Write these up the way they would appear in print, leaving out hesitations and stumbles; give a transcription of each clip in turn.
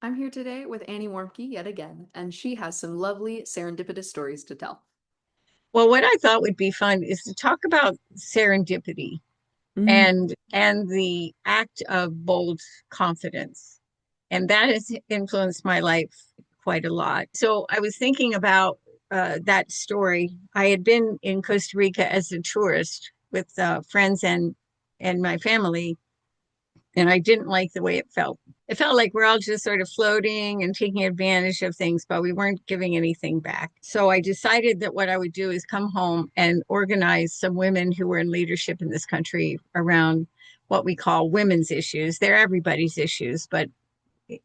I'm here today with Annie Warmke yet again, and she has some lovely serendipitous stories to tell. Well, what I thought would be fun is to talk about serendipity Mm. and the act of bold confidence. And that has influenced my life quite a lot. So I was thinking about that story. I had been in Costa Rica as a tourist with friends and my family, and I didn't like the way it felt. It felt like we're all just sort of floating and taking advantage of things, but we weren't giving anything back. So I decided that what I would do is come home and organize some women who were in leadership in this country around what we call women's issues. They're everybody's issues, but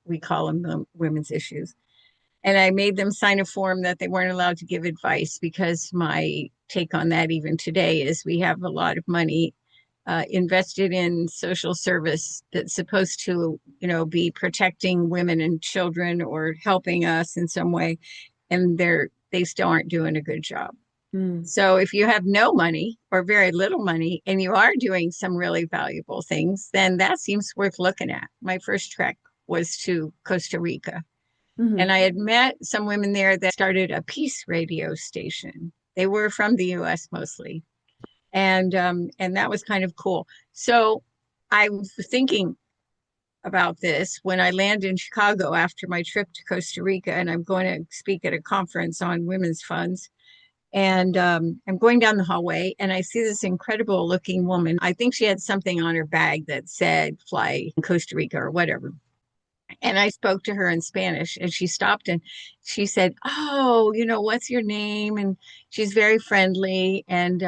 we call them the women's issues. And I made them sign a form that they weren't allowed to give advice because my take on that, even today, is we have a lot of money invested in social service that's supposed to, be protecting women and children or helping us in some way, and they still aren't doing a good job. Mm. So if you have no money or very little money and you are doing some really valuable things, then that seems worth looking at. My first trek was to Costa Rica, and Hmm. I had met some women there that started a peace radio station. They were from the US mostly, and that was kind of cool. So I was thinking about this when I land in Chicago after my trip to Costa Rica, and I'm going to speak at a conference on women's funds. And I'm going down the hallway, and I see this incredible looking woman. I think she had something on her bag that said "Fly in Costa Rica" or whatever. And I spoke to her in Spanish, and she stopped and she said, "Oh, what's your name?" And she's very friendly. And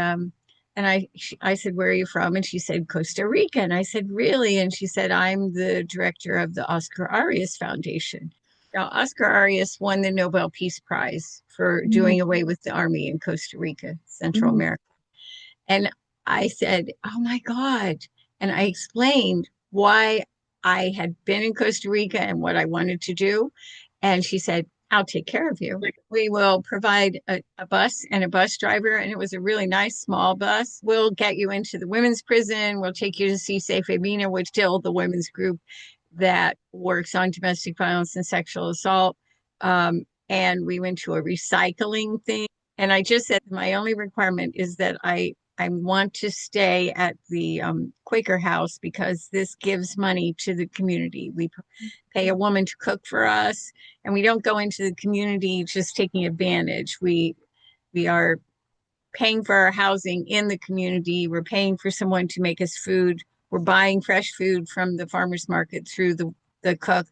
I said, "Where are you from?" And she said, "Costa Rica." And I said, "Really?" And she said, "I'm the director of the Oscar Arias Foundation." Now, Oscar Arias won the Nobel Peace Prize for Mm. doing away with the army in Costa Rica, Central Mm. America. And I said, "Oh my God." And I explained why I had been in Costa Rica and what I wanted to do. And she said, "I'll take care of you. We will provide a bus and a bus driver." And it was a really nice small bus. "We'll get you into the women's prison. We'll take you to see Safe Femina," which is still the women's group that works on domestic violence and sexual assault. And we went to a recycling thing. And I just said my only requirement is that I want to stay at the Quaker house because this gives money to the community. We pay a woman to cook for us, and we don't go into the community just taking advantage. We are paying for our housing in the community. We're paying for someone to make us food. We're buying fresh food from the farmers market through the cook.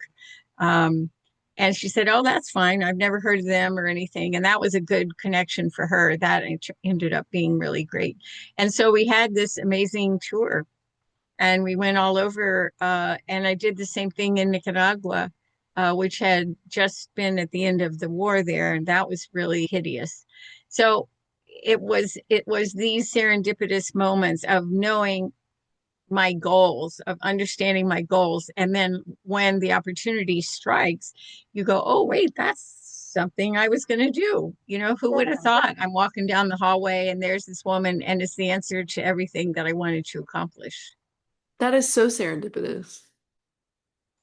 Um, and she said, "Oh, that's fine. I've never heard of them or anything." And that was a good connection for her. That ended up being really great. And so we had this amazing tour, and we went all over. And I did the same thing in Nicaragua, which had just been at the end of the war there, and that was really hideous. So it was these serendipitous moments of knowing my goals, of understanding my goals, and then when the opportunity strikes, you go, "Oh wait, that's something I was going to do." Who would have thought? I'm walking down the hallway and there's this woman, and it's the answer to everything that I wanted to accomplish. That is so serendipitous.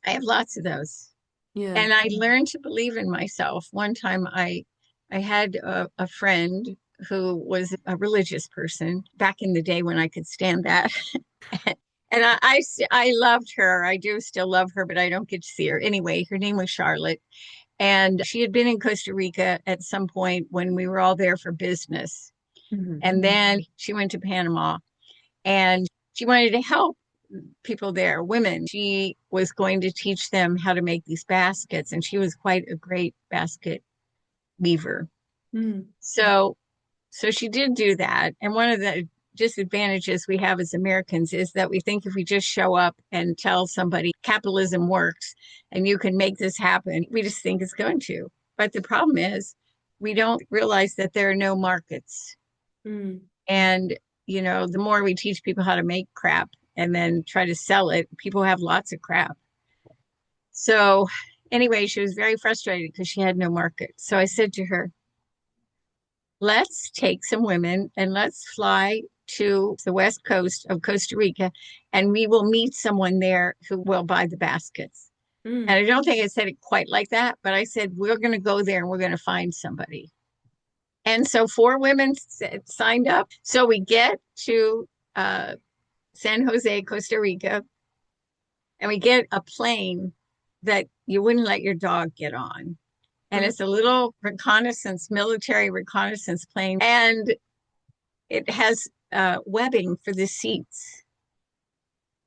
I have lots of those. Yeah. And I learned to believe in myself. One time I had a friend who was a religious person back in the day when I could stand that. And I loved her. I do still love her, but I don't get to see her. Anyway, her name was Charlotte. And she had been in Costa Rica at some point when we were all there for business. Hmm. And then she went to Panama, and she wanted to help people there, women. She was going to teach them how to make these baskets, and she was quite a great basket weaver. Mm. So she did do that. And one of the disadvantages we have as Americans is that we think if we just show up and tell somebody capitalism works and you can make this happen, we just think it's going to. But the problem is we don't realize that there are no markets. Mm. And, the more we teach people how to make crap and then try to sell it, people have lots of crap. So anyway, she was very frustrated because she had no market. So I said to her, "Let's take some women and let's fly to the west coast of Costa Rica, and we will meet someone there who will buy the baskets." Mm. And I don't think I said it quite like that, but I said, we're going to go there and we're going to find somebody. And so four women signed up. So we get to uh, San Jose, Costa Rica, and we get a plane that you wouldn't let your dog get on. And Mm. it's a little reconnaissance, military reconnaissance plane. And it has webbing for the seats.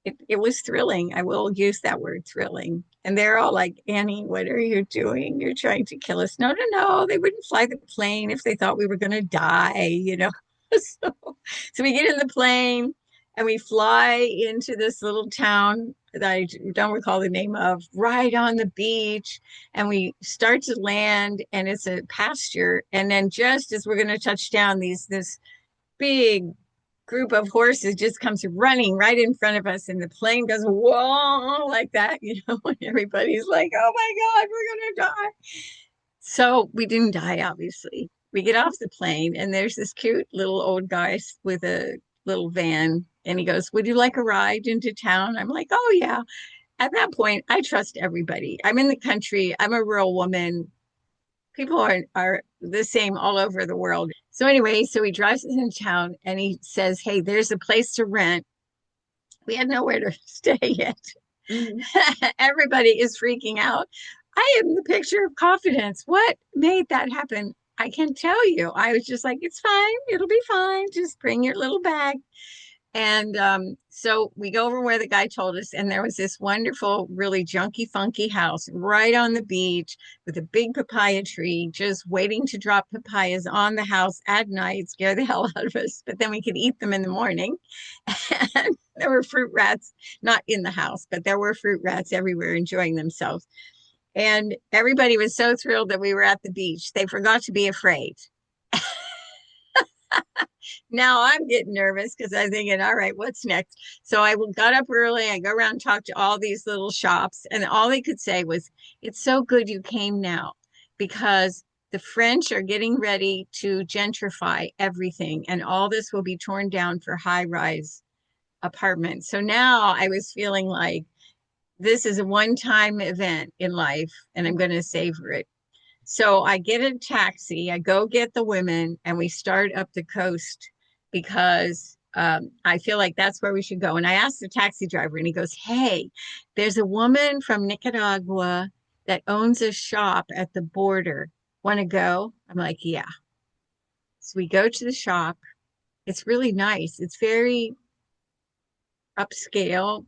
It was thrilling. I will use that word thrilling. And they're all like, Annie, what are you doing? You're trying to kill us. No, no, no. They wouldn't fly the plane if they thought we were going to die, you know. so, so we get in the plane and we fly into this little town that I don't recall the name of, right on the beach. And we start to land and it's a pasture. And then just as we're going to touch down, this big group of horses just comes running right in front of us and the plane goes whoa like that, and everybody's like, oh my god, we're gonna die. So we didn't die, obviously. We get off the plane and there's this cute little old guy with a little van and he goes, would you like a ride into town? I'm like, oh yeah. At that point I trust everybody. I'm in the country, I'm a rural woman. People are the same all over the world. So anyway, so he drives us into town and he says, hey, there's a place to rent. We had nowhere to stay yet. Mm. Everybody is freaking out. I am the picture of confidence. What made that happen? I can tell you. I was just like, it's fine. It'll be fine. Just bring your little bag. And so we go over where the guy told us, and there was this wonderful, really junky, funky house right on the beach with a big papaya tree, just waiting to drop papayas on the house at night, scare the hell out of us. But then we could eat them in the morning. And there were fruit rats, not in the house, but there were fruit rats everywhere enjoying themselves. And everybody was so thrilled that we were at the beach. They forgot to be afraid. Now I'm getting nervous because I'm thinking, all right, what's next? So I got up early. I go around and talk to all these little shops, and all they could say was, it's so good you came now because the French are getting ready to gentrify everything, and all this will be torn down for high rise apartments. So now I was feeling like this is a one time event in life, and I'm going to savor it. So I get a taxi, I go get the women, and we start up the coast because I feel like that's where we should go. And I asked the taxi driver, and he goes, hey, there's a woman from Nicaragua that owns a shop at the border. Want to go? I'm like, yeah. So we go to the shop. It's really nice, it's very upscale,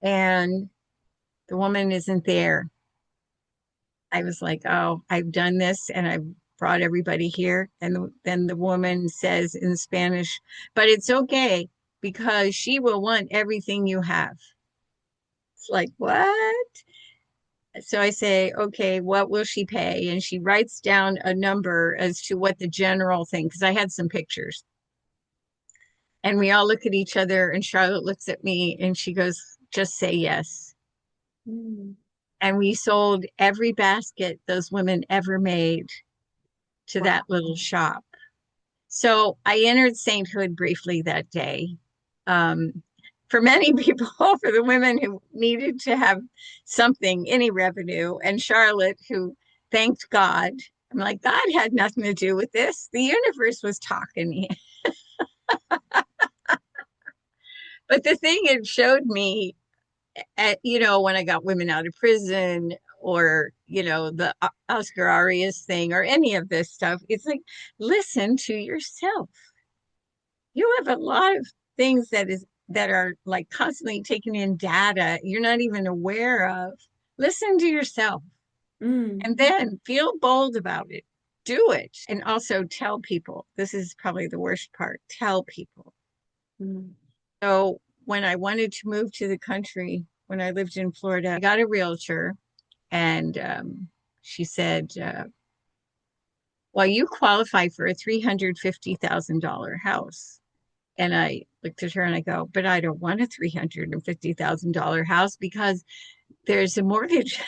and the woman isn't there. I was like, oh, I've done this and I've brought everybody here. And then the woman says in Spanish, but it's okay because she will want everything you have. It's like, what? So I say, okay, what will she pay? And she writes down a number as to what the general thing, because I had some pictures. And we all look at each other, and Charlotte looks at me and she goes, just say yes. Mm. And we sold every basket those women ever made to Wow. that little shop. So I entered sainthood briefly that day. For many people, for the women who needed to have something, any revenue, and Charlotte, who thanked God. I'm like, God had nothing to do with this. The universe was talking. But the thing it showed me, when I got women out of prison, or, the Oscar Arias thing, or any of this stuff, it's like, listen to yourself. You have a lot of things that are like constantly taking in data you're not even aware of. Listen to yourself Mm. and then feel bold about it. Do it. And also tell people. This is probably the worst part. Tell people. Mm. So when I wanted to move to the country, when I lived in Florida, I got a realtor, and she said, well, you qualify for a $350,000 house. And I looked at her and I go, but I don't want a $350,000 house because there's a mortgage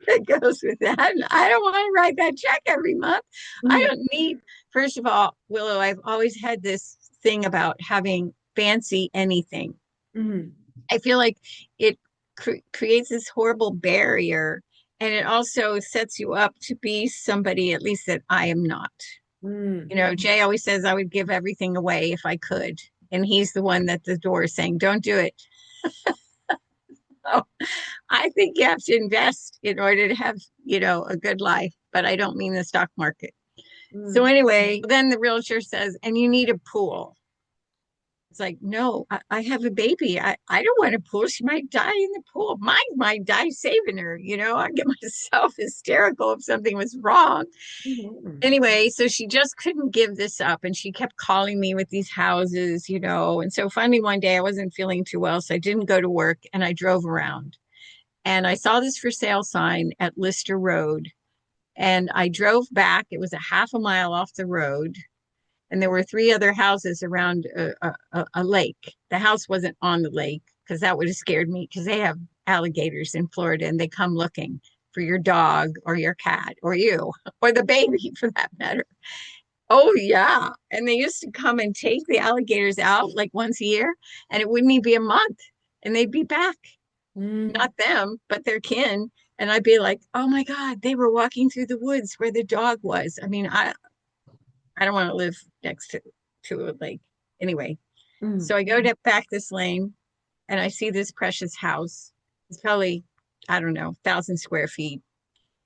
that goes with that. And I don't want to write that check every month. I Mm. don't need, first of all, Willow, I've always had this thing about having fancy anything. Mm. I feel like it creates this horrible barrier. And it also sets you up to be somebody, at least that I am not. Mm. Jay always says I would give everything away if I could. And he's the one at the door saying, don't do it. So I think you have to invest in order to have, a good life. But I don't mean the stock market. So Mm. anyway, then the realtor says, and you need a pool. It's like, no, I have a baby. I don't want a pool. She might die in the pool. Mine might die saving her. I get myself hysterical if something was wrong. Mhm. Anyway, so she just couldn't give this up. And she kept calling me with these houses. And so finally one day I wasn't feeling too well. So I didn't go to work and I drove around. And I saw this for sale sign at Lister Road. And I drove back. It was a half a mile off the road and there were three other houses around a lake. The house wasn't on the lake because that would have scared me because they have alligators in Florida and they come looking for your dog or your cat or you or the baby for that matter. Oh, yeah. And they used to come and take the alligators out like once a year and it wouldn't even be a month and they'd be back. Mm. Not them, but their kin. And I'd be like, oh my God, they were walking through the woods where the dog was. I mean, I don't want to live next to a lake. Anyway, Mm. so I go to back this lane and I see this precious house. It's probably, I don't know, 1,000 square feet.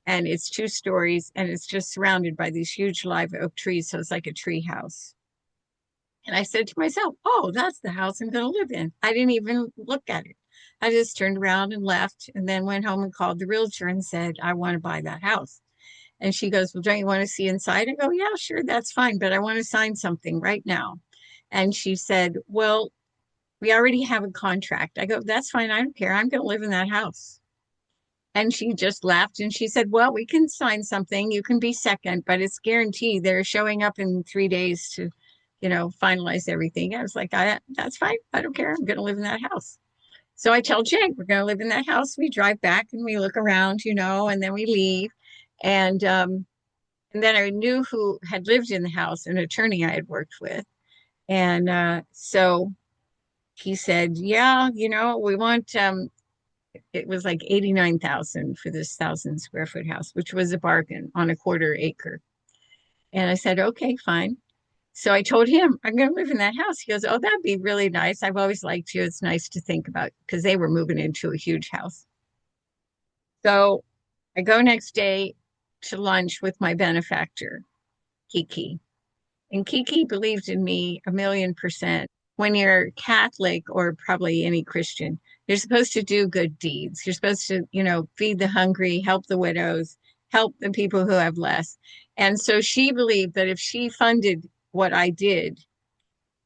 And it's 2 stories and it's just surrounded by these huge live oak trees. So it's like a tree house. And I said to myself, oh, that's the house I'm going to live in. I didn't even look at it. I just turned around and left and then went home and called the realtor and said, I want to buy that house. And she goes, well, don't you want to see inside? I go, yeah, sure, that's fine, but I want to sign something right now. And she said, well, we already have a contract. I go, that's fine. I don't care. I'm going to live in that house. And she just laughed and she said, well, we can sign something. You can be second, but it's guaranteed. They're showing up in 3 days to, finalize everything. I was like, that's fine. I don't care. I'm going to live in that house. So I tell Jake, we're going to live in that house. We drive back and we look around, and then we leave. And then I knew who had lived in the house, an attorney I had worked with. And so he said, yeah, we want, it was like 89,000 for this 1,000 square foot house, which was a bargain on a quarter acre. And I said, okay, fine. So I told him, I'm going to live in that house. He goes, oh, that'd be really nice. I've always liked you. It's nice to think about because they were moving into a huge house. So I go next day to lunch with my benefactor, Kiki. And Kiki believed in me 1,000,000%. When you're Catholic or probably any Christian, you're supposed to do good deeds. You're supposed to, feed the hungry, help the widows, help the people who have less. And so she believed that if she funded what I did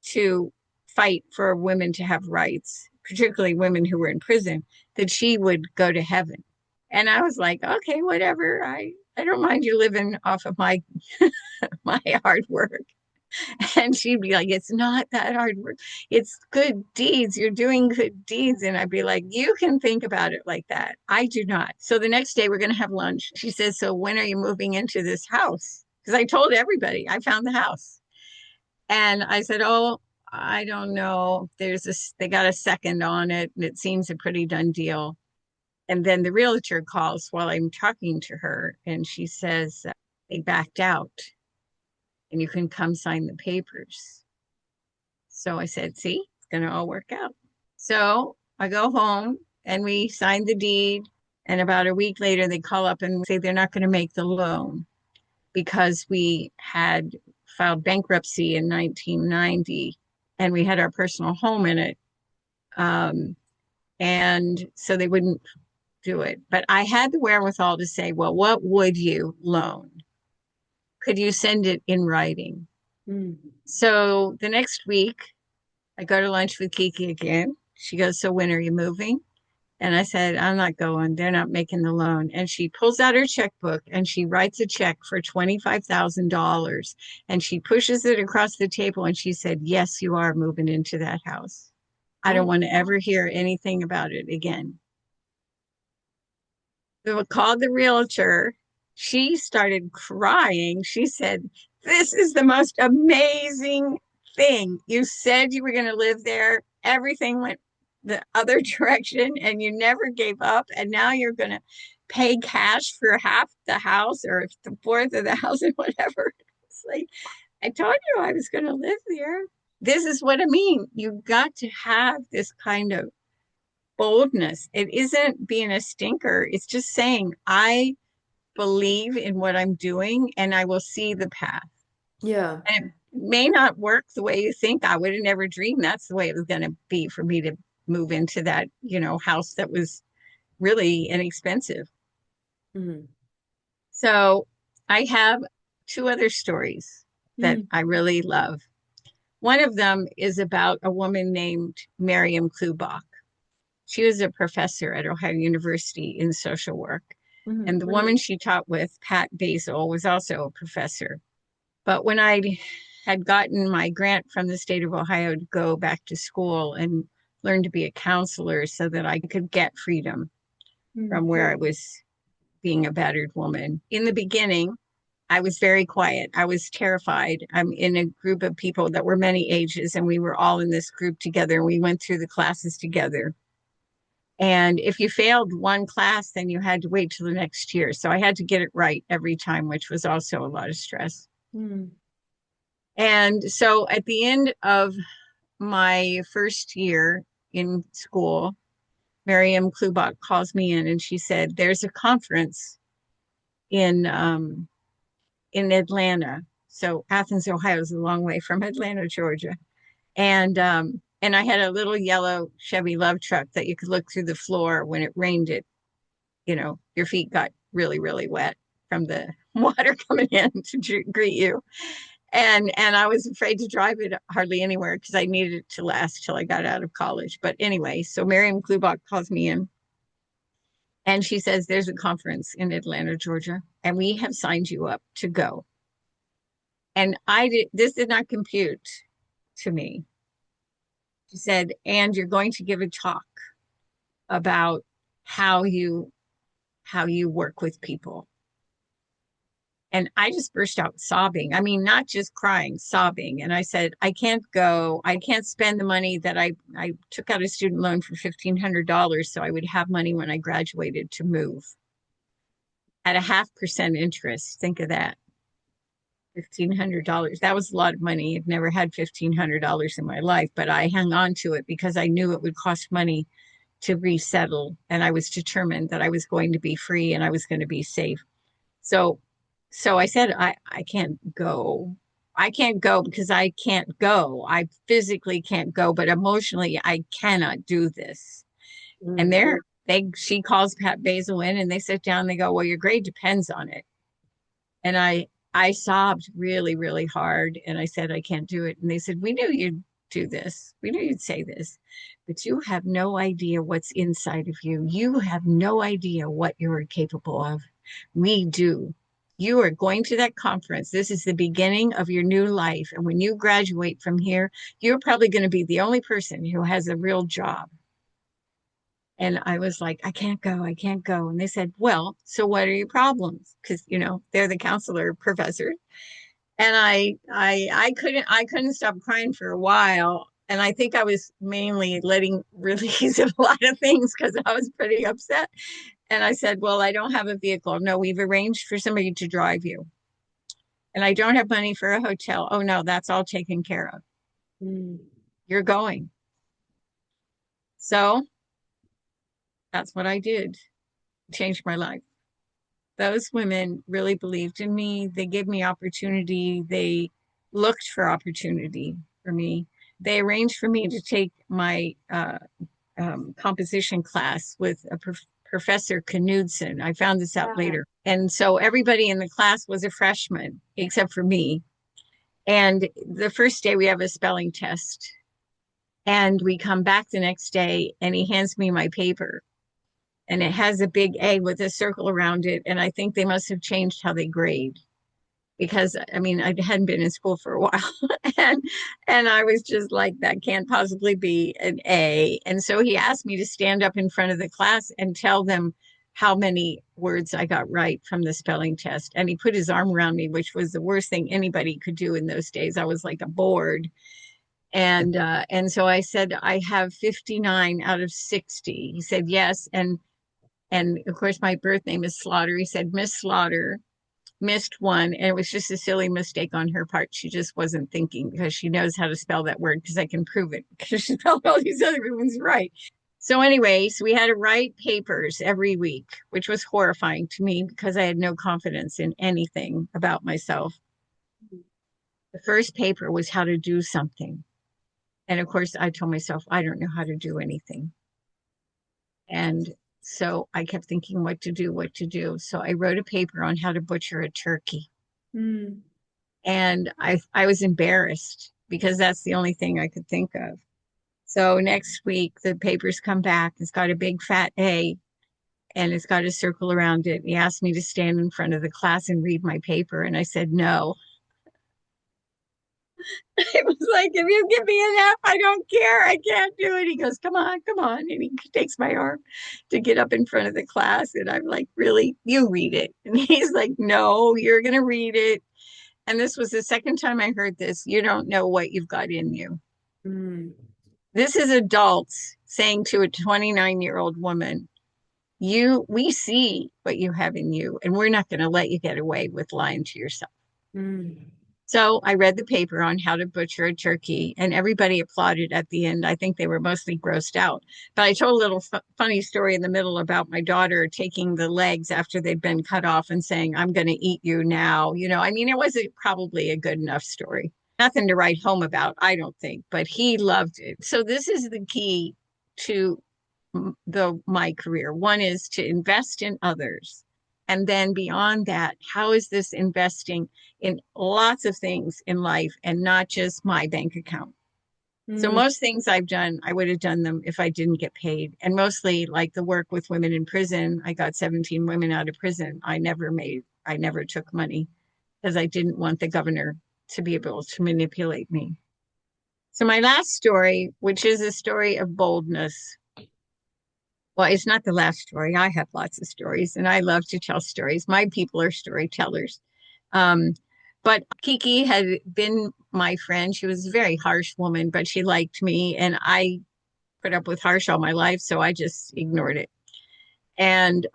to fight for women to have rights, particularly women who were in prison, that she would go to heaven. And I was like, okay, whatever. I don't mind you living off of my my hard work. And she'd be like, it's not that hard work. It's good deeds. You're doing good deeds. And I'd be like, you can think about it like that. I do not. So the next day we're going to have lunch. She says, so when are you moving into this house? Because I told everybody I found the house. And I said, oh, I don't know. They got a second on it and it seems a pretty done deal. And then the realtor calls while I'm talking to her and she says, they backed out and you can come sign the papers. So I said, see, it's going to all work out. So I go home and we signed the deed. And about a week later, they call up and say they're not going to make the loan because we had filed bankruptcy in 1990 and we had our personal home in it. And so they wouldn't do it. But I had the wherewithal to say, well, what would you loan? Could you send it in writing? Mm. So the next week, I go to lunch with Kiki again. She goes, so when are you moving? And I said, I'm not going. They're not making the loan. And she pulls out her checkbook and she writes a check for $25,000 and she pushes it across the table and she said, yes, you are moving into that house. I don't Oh. want to ever hear anything about it again. So I called the realtor. She started crying. She said, this is the most amazing thing. You said you were going to live there. Everything went the other direction and you never gave up. And now you're going to pay cash for half the house or the fourth of the house and whatever. It's like, I told you I was going to live there. This is what I mean. You've got to have this kind of boldness. It isn't being a stinker. It's just saying, I believe in what I'm doing and I will see the path. Yeah. And it may not work the way you think. I would have never dreamed that's the way it was going to be for me to move into that, house that was really inexpensive. Mm-hmm. So I have two other stories that Mm-hmm. I really love. One of them is about a woman named Miriam Klubach. She was a professor at Ohio University in social work. And the woman she taught with, Pat Basil, was also a professor. But when I had gotten my grant from the state of Ohio to go back to school and learn to be a counselor so that I could get freedom from where I was being a battered woman. In the beginning, I was very quiet. I was terrified. I'm in a group of people that were many ages, and we were all in this group together, and we went through the classes together. And if you failed one class, then you had to wait till the next year. So I had to get it right every time, which was also a lot of stress. Mm-hmm. And so at the end of my first year in school, Miriam Klubach calls me in and she said, "There's a conference in Atlanta." So Athens, Ohio is a long way from Atlanta, Georgia. And I had a little yellow Chevy love truck that you could look through the floor when it rained. Your feet got really, really wet from the water coming in to greet you. And I was afraid to drive it hardly anywhere because I needed it to last till I got out of college. But anyway, so Miriam Klubach calls me in and she says, "There's a conference in Atlanta, Georgia, and we have signed you up to go." And this did not compute to me. She said, "And you're going to give a talk about how you work with people." And I just burst out sobbing. I mean, not just crying, sobbing. And I said, "I can't go. I can't spend the money that I took out a student loan for $1,500 so I would have money when I graduated to move at a 0.5% interest. Think of that. $1,500. That was a lot of money. I've never had $1,500 in my life, but I hung on to it because I knew it would cost money to resettle. And I was determined that I was going to be free and I was going to be safe. So I said, I can't go. I can't go because I can't go. I physically can't go, but emotionally I cannot do this. And Mm-hmm. she calls Pat Basil in and they sit down and they go, "Well, your grade depends on it." And I sobbed really, really hard. And I said, "I can't do it." And they said, "We knew you'd do this. We knew you'd say this, but you have no idea what's inside of you. You have no idea what you're capable of. We do. You are going to that conference. This is the beginning of your new life. And when you graduate from here, you're probably going to be the only person who has a real job." And I was like, "I can't go. I can't go." And they said, "Well, so what are your problems?" Because, they're the counselor professor. And I couldn't stop crying for a while. And I think I was mainly letting release of a lot of things because I was pretty upset. And I said, "Well, I don't have a vehicle." "No, we've arranged for somebody to drive you." "And I don't have money for a hotel." "Oh, no, that's all taken care of. You're going." So that's what I did. Changed my life. Those women really believed in me. They gave me opportunity. They looked for opportunity for me. They arranged for me to take my composition class with a Professor Knudsen. I found this out Yeah. later. And so everybody in the class was a freshman except for me. And the first day we have a spelling test. And we come back the next day and he hands me my paper. And it has a big A with a circle around it. And I think they must have changed how they grade because I mean I hadn't been in school for a while. and and I was just like, that can't possibly be an A. And so he asked me to stand up in front of the class and tell them how many words I got right from the spelling test. And he put his arm around me, which was the worst thing anybody could do in those days. I was like a board. And so I said, I have 59 out of 60. He said, yes. And of course, my birth name is Slaughter. He said, Miss Slaughter missed one. And it was just a silly mistake on her part. She just wasn't thinking because she knows how to spell that word because I can prove it because she spelled all these other ones right. So, anyways, we had to write papers every week, which was horrifying to me because I had no confidence in anything about myself. The first paper was how to do something. And of course, I told myself, I don't know how to do anything. And so I kept thinking what to do, what to do. So I wrote a paper on how to butcher a turkey. Mm. And I was embarrassed because that's the only thing I could think of. So next week, the papers come back. It's got a big fat A and it's got a circle around it. He asked me to stand in front of the class and read my paper. And I said, no. It was like, if you give me an F, I don't care. I can't do it. He goes, come on, come on. And he takes my arm to get up in front of the class. And I'm like, really? You read it. And he's like, no, you're going to read it. And this was the second time I heard this. You don't know what you've got in you. Mm. This is adults saying to a 29-year-old woman, we see what you have in you, and we're not going to let you get away with lying to yourself. Mm. So I read the paper on how to butcher a turkey, and everybody applauded at the end. I think they were mostly grossed out. But I told a little funny story in the middle about my daughter taking the legs after they'd been cut off and saying, I'm going to eat you now. I mean, it wasn't probably a good enough story. Nothing to write home about, I don't think, but he loved it. So this is the key to my career. One is to invest in others. And then beyond that, how is this investing in lots of things in life and not just my bank account? So Mm. most things I've done, I would have done them if I didn't get paid. And mostly like the work with women in prison, I got 17 women out of prison. I never took money because I didn't want the governor to be able to manipulate me. So my last story, which is a story of boldness, well, it's not the last story. I have lots of stories and I love to tell stories. My people are storytellers. Um, but Kiki had been my friend. She was a very harsh woman, but she liked me. And I put up with harsh all my life. So I just ignored it. And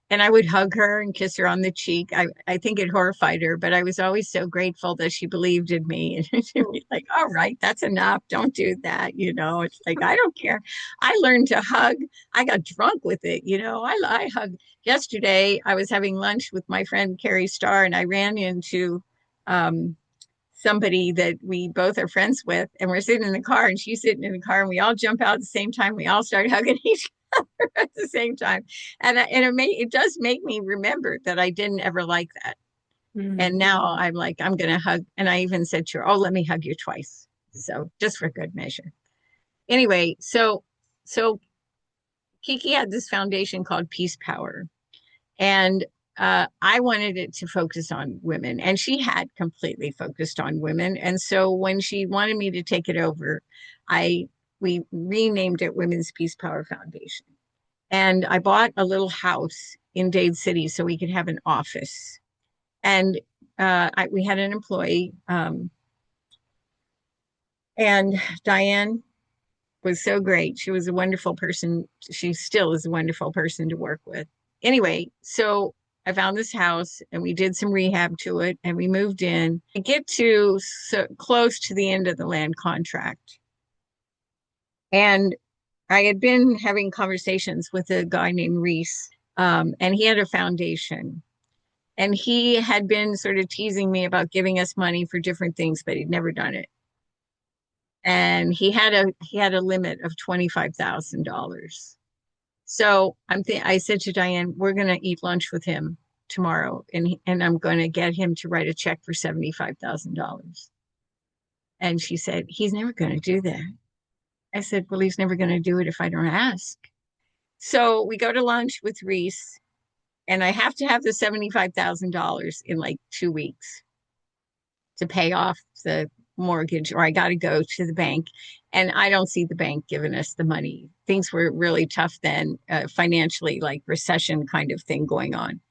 and I would hug her and kiss her on the cheek. I think it horrified her, but I was always so grateful that she believed in me. And she'd be like, all right, that's enough. Don't do that. It's like, I don't care. I learned to hug. I got drunk with it. I hug. Yesterday, I was having lunch with my friend Carrie Starr, and I ran into um, somebody that we both are friends with, and we're sitting in the car, and she's sitting in the car, and we all jump out at the same time. We all start hugging each other at the same time, and it does make me remember that I didn't ever like that. Mm. And now I'm like, I'm gonna hug, and I even said to her, "Oh, let me hug you twice." So just for good measure. Anyway, so Kiki had this foundation called Peace Power, and I wanted it to focus on women, and she had completely focused on women. And so when she wanted me to take it over, I we renamed it Women's Peace Power Foundation. And I bought a little house in Dade City so we could have an office. And we had an employee, and Diane was so great. She was a wonderful person. She still is a wonderful person to work with. Anyway, so I found this house and we did some rehab to it and we moved in. I get to so close to the end of the land contract. And I had been having conversations with a guy named Reese, and he had a foundation. And he had been sort of teasing me about giving us money for different things, but he'd never done it. And he had a limit of $25,000. So I said to Diane, we're going to eat lunch with him tomorrow, and I'm going to get him to write a check for $75,000. And she said, he's never going to do that. I said, well, he's never going to do it if I don't ask. So we go to lunch with Reese, and I have to have the $75,000 in like 2 weeks to pay off the mortgage, or I got to go to the bank. And I don't see the bank giving us the money. Things were really tough then, financially, like recession kind of thing going on.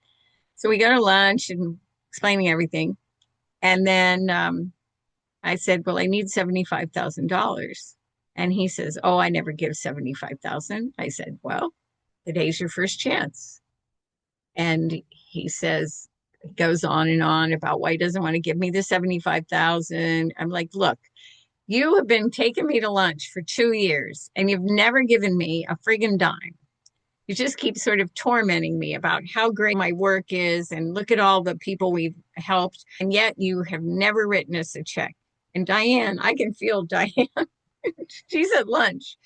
So we go to lunch and explaining everything. And then I said, well, I need $75,000. And he says, oh, I never give 75,000. I said, well, today's your first chance. And he says, goes on and on about why he doesn't want to give me the 75,000. I'm like, look, you have been taking me to lunch for 2 years and you've never given me a friggin' dime. You just keep sort of tormenting me about how great my work is and look at all the people we've helped. And yet you have never written us a check. And Diane, I can feel Diane. She's at lunch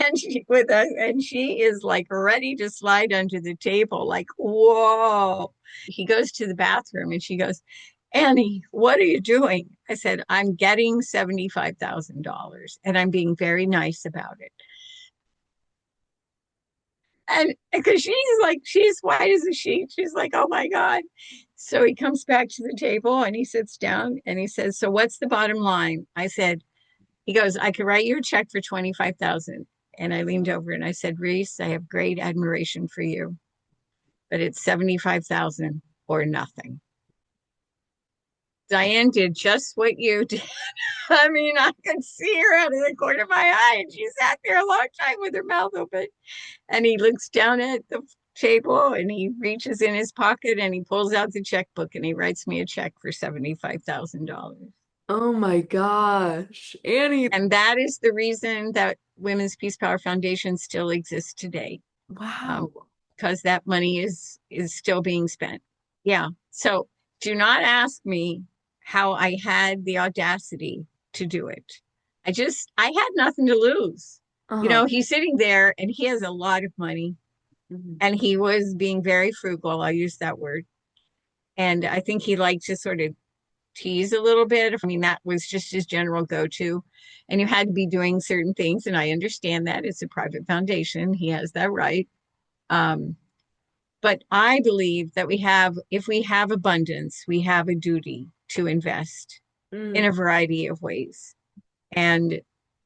and she with us and she is like ready to slide under the table, like, whoa. He goes to the bathroom and she goes, Annie, what are you doing? I said, I'm getting $75,000 and I'm being very nice about it. And because she's white as a sheet, she's like, oh my God. So he comes back to the table and he sits down and he says, so what's the bottom line? I said, he goes, I could write you a check for 25,000. And I leaned over and I said, Reese, I have great admiration for you, but it's 75,000 or nothing. Diane did just what you did. I mean, I could see her out of the corner of my eye, and she sat there a long time with her mouth open. And he looks down at the table and he reaches in his pocket and he pulls out the checkbook and he writes me a check for $75,000. Oh my gosh. Annie. And that is the reason that Women's Peace Power Foundation still exists today, um, Wow. because that money is still being spent. Yeah. So do not ask me how I had the audacity to do it. I had nothing to lose. Uh-huh. He's sitting there and he has a lot of money Mhm. and he was being very frugal. I'll use that word. And I think he liked to sort of tease a little bit. I mean, that was just his general go to. And you had to be doing certain things. And I understand that it's a private foundation. He has that right. Um, but I believe that if we have abundance, we have a duty to invest in a Mm. variety of ways. And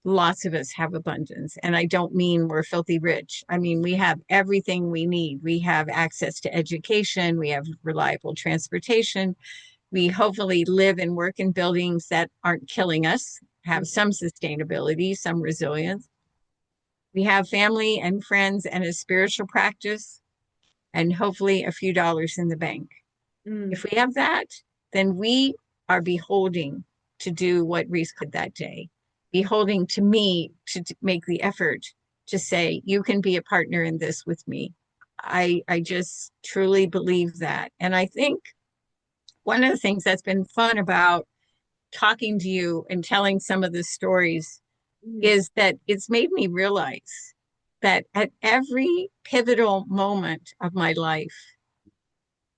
lots of us have abundance. And I don't mean we're filthy rich. I mean, we have everything we need. We have access to education, we have reliable transportation. We hopefully live and work in buildings that aren't killing us, have some sustainability, some resilience. We have family and friends and a spiritual practice, and hopefully a few dollars in the bank. If Mm. we have that, then we are beholding to do what Reese could that day, beholding to me to make the effort to say, you can be a partner in this with me. I just truly believe that. And I think one of the things that's been fun about talking to you and telling some of the stories Mm. is that it's made me realize that at every pivotal moment of my life,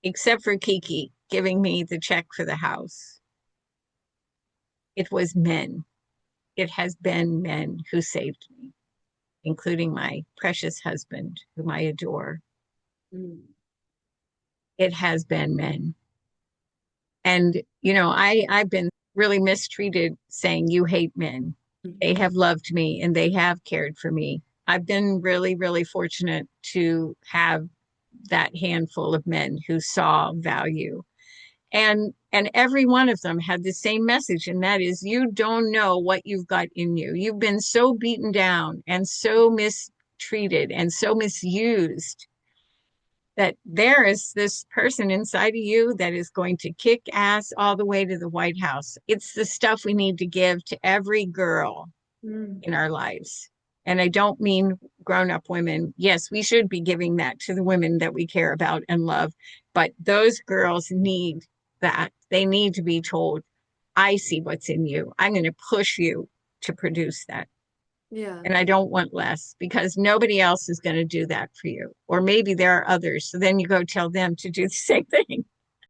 except for Kiki giving me the check for the house, it was men. It has been men who saved me, including my precious husband, whom I adore. Mm. It has been men. And, I've been really mistreated saying, you hate men. Mm. They have loved me and they have cared for me. I've been really, really fortunate to have that handful of men who saw value. And every one of them had the same message, and that is, you don't know what you've got in you. You've been so beaten down and so mistreated and so misused that there is this person inside of you that is going to kick ass all the way to the White House. It's the stuff we need to give to every girl Mm. in our lives. And I don't mean grown up women. Yes, we should be giving that to the women that we care about and love. But those girls need that. They need to be told, I see what's in you. I'm going to push you to produce that. Yeah. And I don't want less because nobody else is going to do that for you. Or maybe there are others. So then you go tell them to do the same thing.